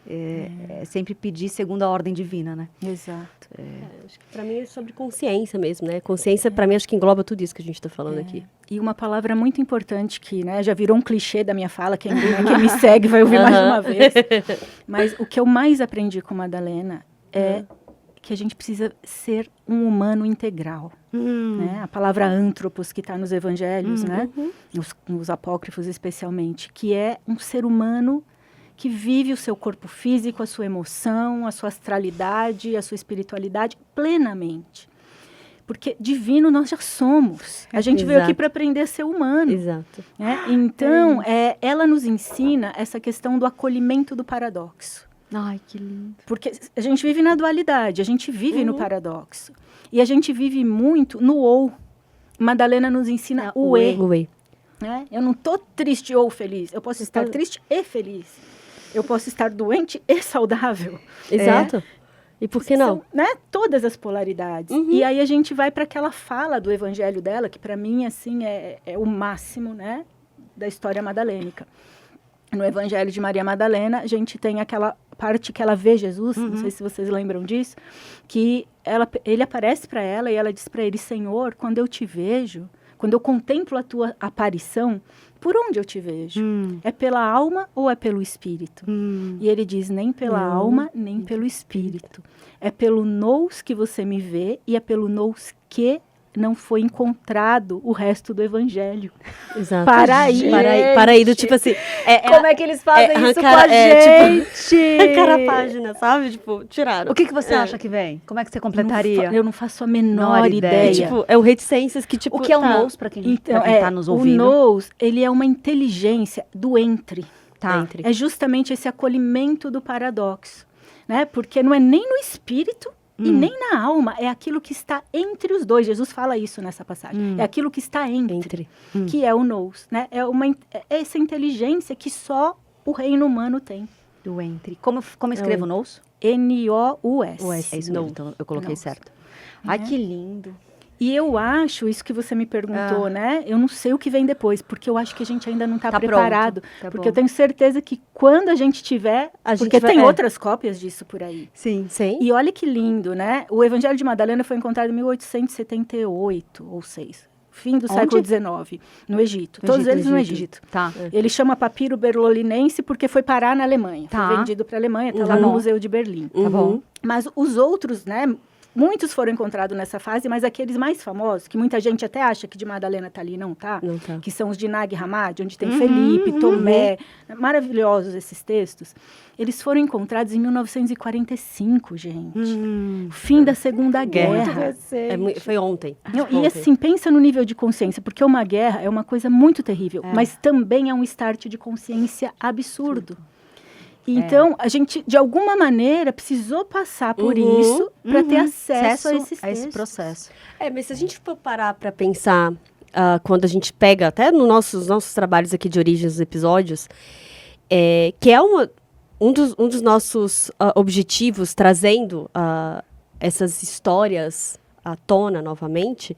é sempre pedir segundo a ordem divina, né? Exato. Acho que para mim é sobre consciência mesmo, né? Consciência, para mim, acho que engloba tudo isso que a gente está falando aqui. E uma palavra muito importante que, né, já virou um clichê da minha fala, quem me segue vai ouvir mais de uma vez. Mas o que eu mais aprendi com Madalena é que a gente precisa ser um humano integral. Né? A palavra antropos que está nos evangelhos, né? Nos apócrifos especialmente, que é um ser humano que vive o seu corpo físico, a sua emoção, a sua astralidade, a sua espiritualidade plenamente. Porque divino nós já somos. A gente veio aqui para aprender a ser humano. Exato. Né? Então, ela nos ensina essa questão do acolhimento do paradoxo. Ai, que lindo. Porque a gente vive na dualidade, a gente vive no paradoxo. E a gente vive muito no ou. Madalena nos ensina o e. O e. Né? Eu não estou triste ou feliz. Eu posso estar triste e feliz. Eu posso estar doente e saudável. Exato. E por que não? São, né, todas as polaridades. E aí a gente vai para aquela fala do evangelho dela, que para mim assim é o máximo, né, da história madalênica. No evangelho de Maria Madalena, a gente tem aquela parte que ela vê Jesus, não sei se vocês lembram disso, que ele aparece para ela e ela diz para ele: Senhor, quando eu te vejo, quando eu contemplo a tua aparição, por onde eu te vejo? É pela alma ou é pelo espírito? E ele diz: nem pela alma, nem pelo espírito. É pelo nous que você me vê e é pelo nous que não foi encontrado o resto do evangelho. Exato. Para aí, do tipo assim... Como é que eles fazem isso com a gente? Arrancar a página, sabe? Tipo, tiraram. O que você acha que vem? Como é que você completaria? Eu não faço a menor ideia. Tipo, é o reticências que, tipo... O que é o nous para quem está nos ouvindo? O nous, ele é uma inteligência do entre. Tá. É justamente esse acolhimento do paradoxo. Né? Porque não é nem no espírito e nem na alma, é aquilo que está entre os dois. Jesus fala isso nessa passagem. É aquilo que está entre. Que é o nous. Né? É essa inteligência que só o reino humano tem. Do entre. Como escrevo nous? N-O-U-S. É isso mesmo, então eu coloquei certo. Ai, que lindo. E eu acho, isso que você me perguntou, né? Eu não sei o que vem depois, porque eu acho que a gente ainda não está preparado. Porque eu tenho certeza que quando a gente tiver... Porque tem outras cópias disso por aí. Sim. E olha que lindo, né? O Evangelho de Madalena foi encontrado em 1878 ou 6. Fim do século XIX, no Egito. Todos eles no Egito. Tá. Ele chama papiro berlolinense porque foi parar na Alemanha. Foi vendido para a Alemanha, está lá no Museu de Berlim. Tá bom. Mas os outros, né? Muitos foram encontrados nessa fase, mas aqueles mais famosos, que muita gente até acha que de Madalena está ali, não tá? Que são os de Nag Hammadi, onde tem Felipe, Tomé, maravilhosos esses textos. Eles foram encontrados em 1945, gente. Fim da Segunda Guerra. Foi ontem. E assim, pensa no nível de consciência, porque uma guerra é uma coisa muito terrível, mas também é um start de consciência absurdo. Então, a gente, de alguma maneira, precisou passar por isso para ter acesso a esses textos. esse processo. Mas se a gente for parar para pensar, quando a gente pega, até nos nossos trabalhos aqui de origem dos episódios, que é um dos nossos objetivos, trazendo essas histórias à tona novamente,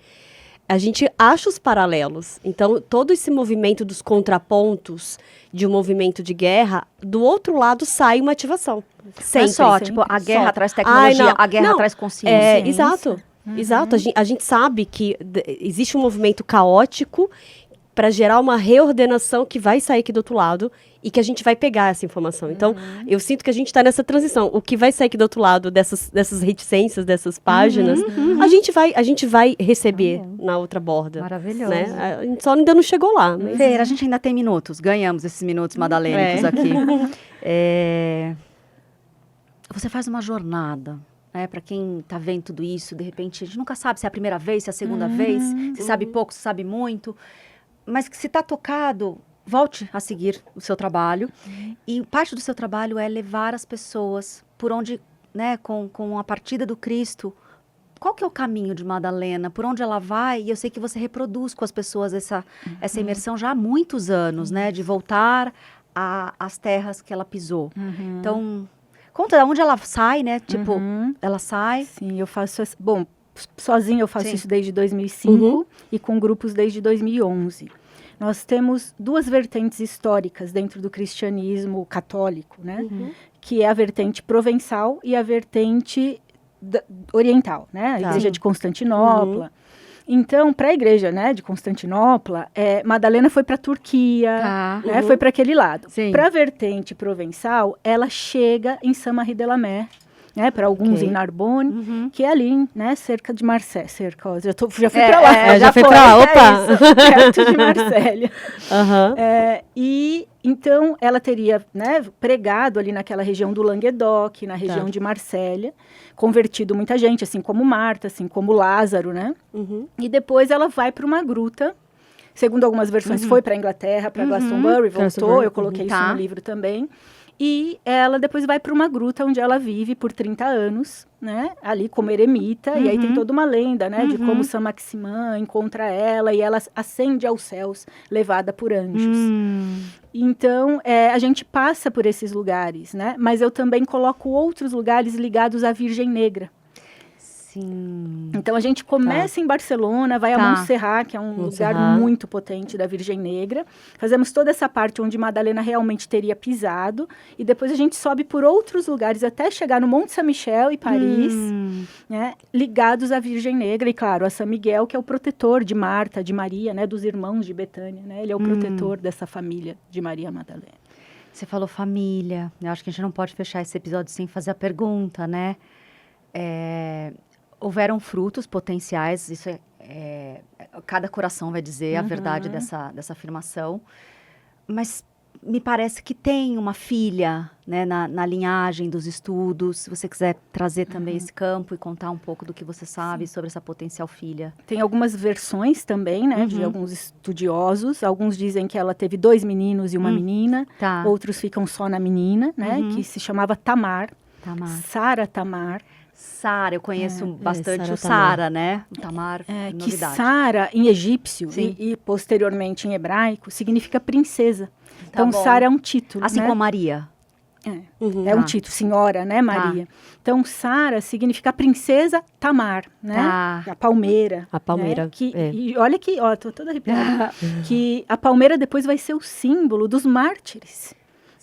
a gente acha os paralelos. Então, todo esse movimento dos contrapontos de um movimento de guerra, do outro lado sai uma ativação. Sempre. Tipo, a guerra traz tecnologia, a guerra traz consciência. Exato. Exato. A gente sabe que existe um movimento caótico para gerar uma reordenação que vai sair aqui do outro lado e que a gente vai pegar essa informação. Então, eu sinto que a gente está nessa transição. O que vai sair aqui do outro lado dessas reticências, dessas páginas, a gente vai receber na outra borda. Maravilhoso. Né? A gente só ainda não chegou lá. Mas... Fer, a gente ainda tem minutos. Ganhamos esses minutos madalênicos aqui. Você faz uma jornada. Para quem está vendo tudo isso, de repente, a gente nunca sabe se é a primeira vez, se é a segunda vez, se sabe pouco, se sabe muito. Mas que se está tocado, volte a seguir o seu trabalho. E parte do seu trabalho é levar as pessoas por onde, né, com a partida do Cristo, qual que é o caminho de Madalena? Por onde ela vai? E eu sei que você reproduz com as pessoas essa imersão já há muitos anos, né? De voltar às terras que ela pisou. Então, Conta de onde ela sai, né? Tipo, ela sai. Sim, eu faço... Bom, sozinha eu faço Sim. isso desde 2005 e com grupos desde 2011. Nós temos 2 vertentes históricas dentro do cristianismo católico, né? Que é a vertente provençal e a vertente oriental, né? A igreja de Constantinopla. Então, para a igreja, né, de Constantinopla, Madalena foi para a Turquia, né, foi para aquele lado. Para a vertente provençal, ela chega em Saint-Marie-de-la-Mer, né, para alguns em Narbonne, que é ali, né, cerca de Marselha. Já fui para lá. Já foi para lá, opa! Perto de Marselha. E então ela teria, né, pregado ali naquela região do Languedoc, na região de Marselha, convertido muita gente, assim como Marta, assim como Lázaro, né? E depois ela vai para uma gruta. Segundo algumas versões, foi para a Inglaterra, para Glastonbury, voltou. Eu coloquei isso no livro também. E ela depois vai para uma gruta onde ela vive por 30 anos, né? Ali como eremita. E aí tem toda uma lenda, né? De como Saint Maximin encontra ela e ela ascende aos céus, levada por anjos. Então, a gente passa por esses lugares, né? Mas eu também coloco outros lugares ligados à Virgem Negra. Sim. Então, a gente começa em Barcelona, vai a Montserrat, que é um lugar muito potente da Virgem Negra. Fazemos toda essa parte onde Madalena realmente teria pisado. E depois a gente sobe por outros lugares até chegar no Monte Saint-Michel e Paris, né, ligados à Virgem Negra. E, claro, a São Miguel, que é o protetor de Marta, de Maria, né, dos irmãos de Betânia. Né? Ele é o protetor dessa família de Maria Madalena. Você falou família. Eu acho que a gente não pode fechar esse episódio sem fazer a pergunta, né? Houveram frutos potenciais, isso cada coração vai dizer a verdade dessa afirmação, mas me parece que tem uma filha, né, na linhagem dos estudos. Se você quiser trazer também esse campo e contar um pouco do que você sabe sobre essa potencial filha. Tem algumas versões também, né, de alguns estudiosos. Alguns dizem que ela teve 2 meninos e uma menina, outros ficam só na menina, né, que se chamava Tamar. Sara Tamar. Sara, eu conheço bastante o Sara, né? O Tamar, que Sara, em egípcio e posteriormente em hebraico, significa princesa. Então, Sara é um título, assim, né? como Maria. É um título, senhora, né, Maria? Então, Sara significa princesa Tamar, né? A palmeira. A palmeira, né? E olha que, tô toda arrepiada. Que a palmeira depois vai ser o símbolo dos mártires,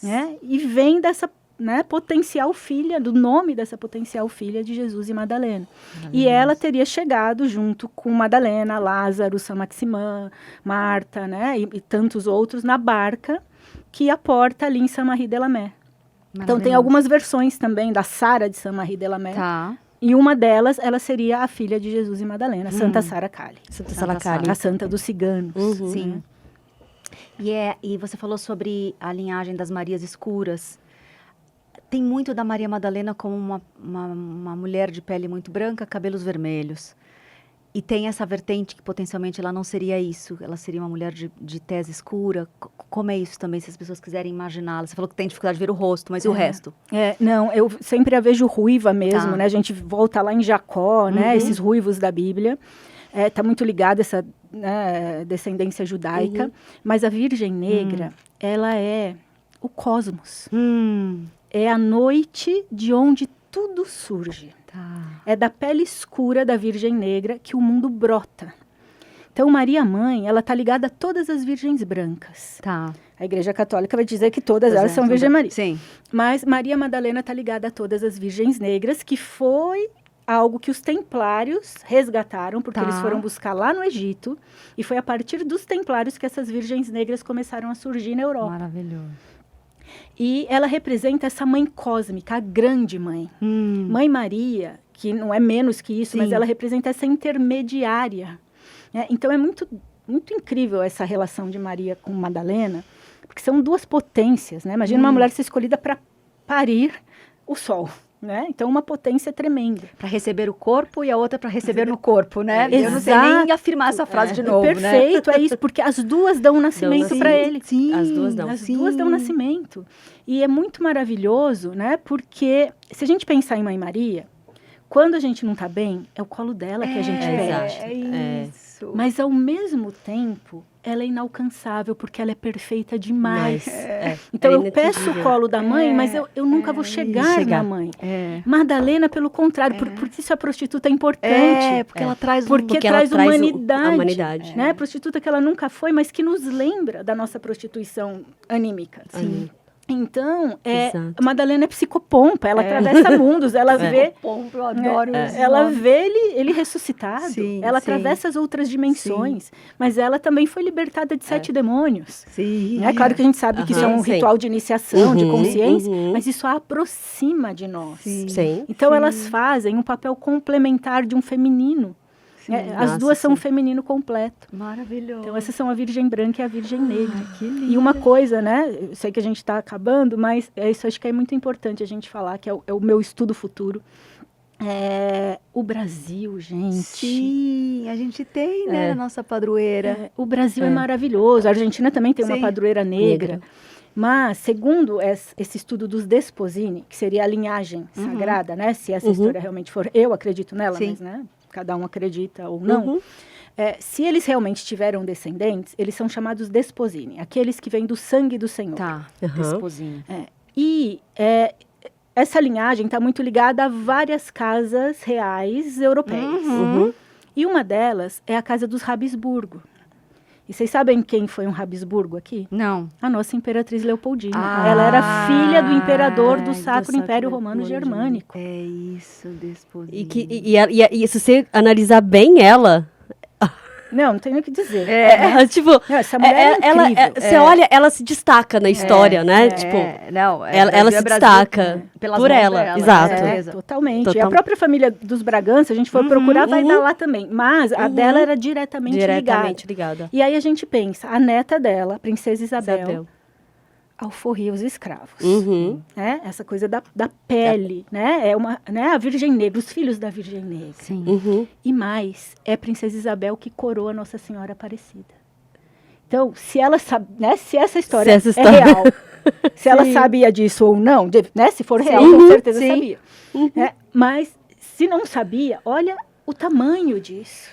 né? E vem dessa, né, potencial filha, do nome dessa potencial filha de Jesus e Madalena. E ela teria chegado junto com Madalena, Lázaro, Saint Maximin, Marta, né, e tantos outros na barca que aporta ali em Saint-Marie-de-la-Mer. Então tem algumas versões também da Sara de Saint-Marie-de-la-Mer. E uma delas, ela seria a filha de Jesus e Madalena, Santa Sara Cali. Santa Sara Cali. A santa dos ciganos. Sim. E você falou sobre a linhagem das Marias Escuras. Tem muito da Maria Madalena como uma mulher de pele muito branca, cabelos vermelhos. E tem essa vertente que potencialmente ela não seria isso. Ela seria uma mulher de tez escura. Como é isso também, se as pessoas quiserem imaginá-la? Você falou que tem dificuldade de ver o rosto, mas e o resto? Não, eu sempre a vejo ruiva mesmo, né? A gente volta lá em Jacó, né? Esses ruivos da Bíblia. Tá muito ligado essa, né, descendência judaica. Mas a Virgem Negra, ela é o cosmos. É a noite de onde tudo surge. É da pele escura da Virgem Negra que o mundo brota. Então, Maria Mãe, ela está ligada a todas as virgens brancas. A Igreja Católica vai dizer que todas elas são Virgem Maria. Sim. Mas Maria Madalena está ligada a todas as virgens negras, que foi algo que os templários resgataram, porque eles foram buscar lá no Egito. E foi a partir dos templários que essas virgens negras começaram a surgir na Europa. Maravilhoso. E ela representa essa mãe cósmica, a grande mãe. Mãe Maria, que não é menos que isso, mas ela representa essa intermediária. Né? Então, é muito, muito incrível essa relação de Maria com Madalena, porque são 2 potências. Né? Imagina uma mulher ser escolhida para parir o sol. Né? Então, uma potência tremenda. Para receber o corpo e a outra para receber no corpo, né? Exato. Eu não sei nem afirmar essa frase de novo, perfeito, né? é isso, porque as 2 dão nascimento para ele. Sim, as 2 dão. As 2 dão nascimento. E é muito maravilhoso, né? Porque se a gente pensar em Mãe Maria, quando a gente não está bem, é o colo dela que a gente pede. É isso. Mas, ao mesmo tempo, ela é inalcançável, porque ela é perfeita demais. Mas, Então, é eu peço o inatingível. colo da mãe, mas eu nunca vou chegar na mãe. Madalena, pelo contrário, por isso a prostituta é importante. Porque ela traz Porque Porque ela traz traz humanidade. a humanidade. Né? Prostituta que ela nunca foi, mas que nos lembra da nossa prostituição anímica. Sim. Então, Exato. a Madalena é psicopompa, ela atravessa mundos, ela vê... Eu adoro isso. Ela vê ele ressuscitado, Sim, ela sim. atravessa as outras dimensões, mas ela também foi libertada de 7 demônios. Sim. É claro que a gente sabe que isso é um Sim. ritual de iniciação, de consciência, uhum. mas isso a aproxima de nós. Sim. Então, elas fazem um papel complementar de um feminino. Né? As Nossa, duas são um sim. feminino completo. Maravilhoso. Então, essas são a Virgem Branca e a Virgem Negra. Que lindo. E uma coisa, né? Eu sei que a gente está acabando, mas isso acho que é muito importante a gente falar, que é o meu estudo futuro. O Brasil, gente. Sim, a gente tem, né, a nossa padroeira. O Brasil é maravilhoso. A Argentina também tem uma Sim. padroeira negra. Mas, segundo esse estudo dos Desposini, que seria a linhagem sagrada, né? Se essa história realmente for... Eu acredito nela, Sim. mas, né? Cada um acredita ou não. Uhum. Se eles realmente tiveram descendentes, eles são chamados Desposini. Aqueles que vêm do sangue do Senhor. Tá. Uhum. Esposinha. E essa linhagem está muito ligada a várias casas reais europeias. Uhum. E uma delas é a casa dos Habsburgo. E vocês sabem quem foi um Habsburgo aqui? Não. A nossa imperatriz Leopoldina. Ah, Ela era filha do imperador do do Sacro Sacro Império Romano Romano Germânico. É isso, Desposinha. E se você analisar bem ela, Não tem nem o que dizer. tipo, Essa mulher é ela, incrível. você olha, ela se destaca na história, né? Tipo, não, ela se destaca pelas por mãos ela, dela, exato. com certeza. Totalmente. E Total- a própria família dos Bragança, se a gente for procurar, vai dar lá também. Mas a dela era diretamente ligada. E aí a gente pensa, a neta dela, a princesa Isabel. Isabel. alforria os escravos. Uhum. Né? Essa coisa da pele, né? A Virgem Negra, os filhos da Virgem Negra. Sim. Uhum. E mais, é a Princesa Isabel que coroa Nossa Senhora Aparecida. Então, se ela sabe, né? Se essa história Se essa é história- real, se ela sabia disso ou não, né? Se for real, Sim. com certeza Sim. sabia. Né? Mas, se não sabia, olha o tamanho disso.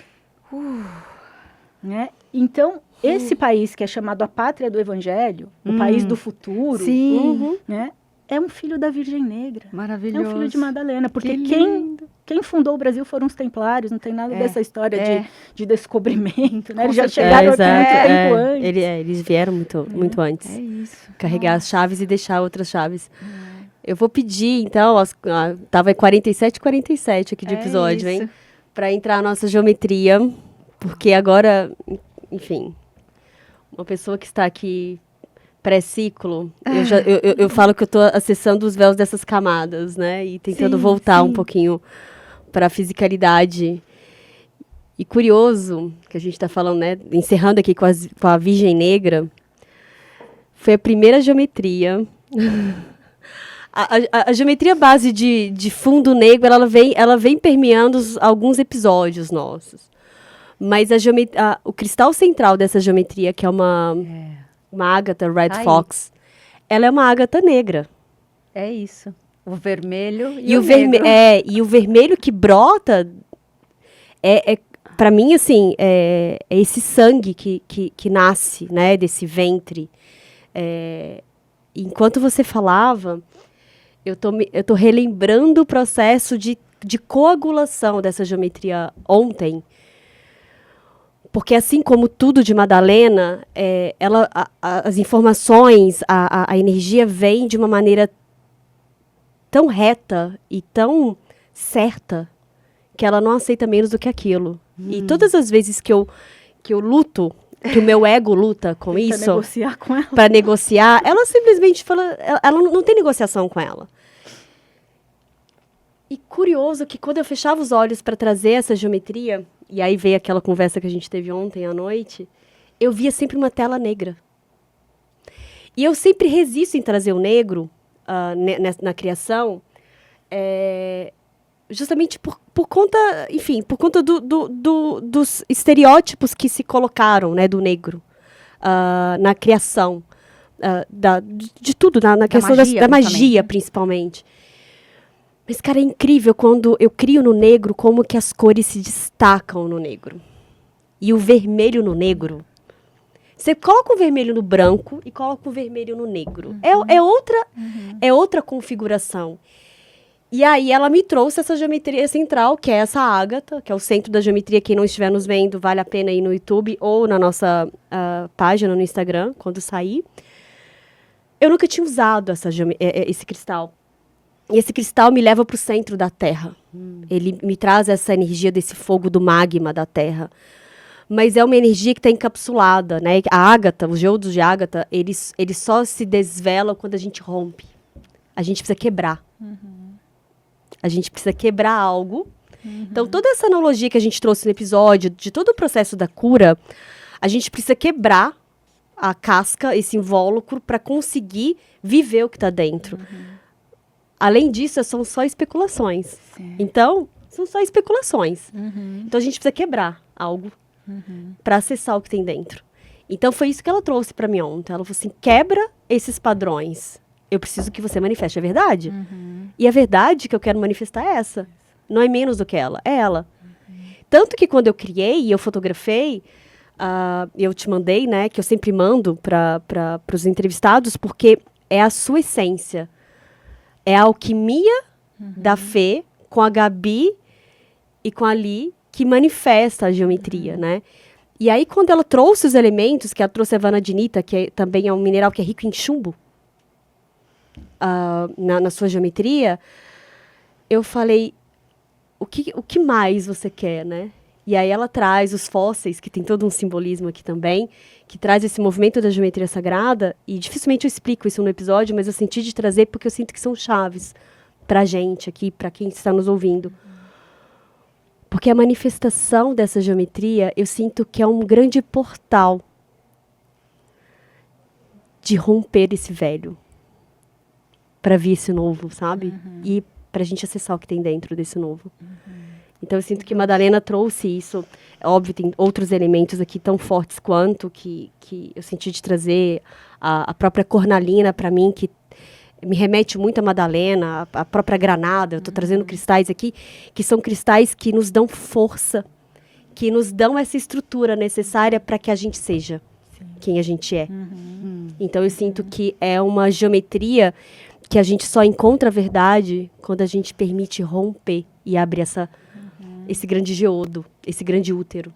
Né? Então, esse país que é chamado a pátria do Evangelho, o país do futuro, Sim. né? É um filho da Virgem Negra. É Maravilhoso. um filho de Madalena, porque Que quem fundou o Brasil foram os templários, não tem nada dessa história de descobrimento, né? Com Eles já certeza. chegaram exato, muito tempo antes. Eles vieram muito antes. É isso. Carregar as chaves e deixar outras chaves. Eu vou pedir, então, tava 47 aqui de episódio, isso. hein? Para entrar a nossa geometria, porque agora, enfim, uma pessoa que está aqui pré-ciclo, eu falo que eu estou acessando os véus dessas camadas, né? E tentando Sim, voltar sim. um pouquinho para a fisicalidade. E curioso, que a gente está falando, né? Encerrando aqui com a Virgem Negra, foi a primeira geometria. A geometria base de fundo negro, ela vem permeando alguns episódios nossos. Mas o cristal central dessa geometria, que é uma ágata Red Aí. Fox, ela é uma ágata negra. É isso. O vermelho E o vermelho que brota para mim, assim, é esse sangue que nasce, né, desse ventre. Enquanto você falava, eu tô relembrando o processo de coagulação dessa geometria ontem. Porque assim como tudo de Madalena, as informações, a energia vem de uma maneira tão reta e tão certa que ela não aceita menos do que aquilo. E todas as vezes que eu luto, que o meu ego luta com Tenta isso, negociar com ela. para negociar, ela simplesmente fala, ela não tem negociação com ela. E curioso que quando eu fechava os olhos para trazer essa geometria, e aí veio aquela conversa que a gente teve ontem à noite, eu via sempre uma tela negra. E eu sempre resisto em trazer o negro na criação, justamente por conta, enfim, por conta dos estereótipos que se colocaram, né, do negro na criação, de tudo, na questão da magia, principalmente. Mas, cara, é incrível quando eu crio no negro como que as cores se destacam no negro. E o vermelho no negro Você coloca o vermelho no branco e coloca o vermelho no negro. É outra configuração. E aí ela me trouxe essa geometria central, que é essa ágata, que é o centro da geometria. Quem não estiver nos vendo, vale a pena ir no YouTube ou na nossa página no Instagram, quando sair. Eu nunca tinha usado esse cristal. E esse cristal me leva para o centro da Terra. Ele me traz essa energia desse fogo do magma da Terra. Mas é uma energia que está encapsulada, né? A ágata, os geodos de ágata, eles só se desvelam quando a gente rompe. A gente precisa quebrar. A gente precisa quebrar algo. Então, toda essa analogia que a gente trouxe no episódio, de todo o processo da cura, a gente precisa quebrar a casca, esse invólucro, para conseguir viver o que está dentro. Além disso, são só especulações. Sim. Então, são só especulações. Então, a gente precisa quebrar algo para acessar o que tem dentro. Então, foi isso que ela trouxe para mim ontem. Ela falou assim, quebra esses padrões. Eu preciso que você manifeste a verdade. E a verdade que eu quero manifestar é essa. Não é menos do que ela, é ela. Tanto que quando eu criei e eu fotografei, eu te mandei, né, que eu sempre mando para os entrevistados, porque é a sua essência. É a alquimia da Fê com a Gabi e com a Li que manifesta a geometria, né? E aí, quando ela trouxe os elementos, que ela trouxe a vanadinita, que também é um mineral que é rico em chumbo, na sua geometria, eu falei, o que mais você quer, né? E aí ela traz os fósseis, que tem todo um simbolismo aqui também, que traz esse movimento da geometria sagrada, e dificilmente eu explico isso no episódio, mas eu senti de trazer porque eu sinto que são chaves pra gente aqui, pra quem está nos ouvindo. Porque a manifestação dessa geometria, eu sinto que é um grande portal de romper esse velho para vir esse novo, sabe? E pra gente acessar o que tem dentro desse novo. Então eu sinto que Madalena trouxe isso. Óbvio, tem outros elementos aqui tão fortes quanto que eu senti de trazer a própria cornalina para mim, que me remete muito a Madalena, a própria granada. Eu estou trazendo cristais aqui, que são cristais que nos dão força, que nos dão essa estrutura necessária para que a gente seja quem a gente é. Então eu sinto que é uma geometria que a gente só encontra a verdade quando a gente permite romper e abre esse grande geodo, esse grande útero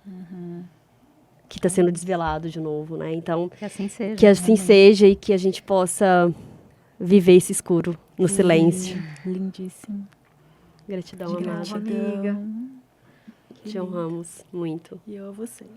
que está sendo desvelado de novo, né? Então, Que assim seja. que assim seja e que a gente possa viver esse escuro no silêncio. Lindíssimo. Gratidão, amada. Gratidão. Te honramos muito. E eu a vocês.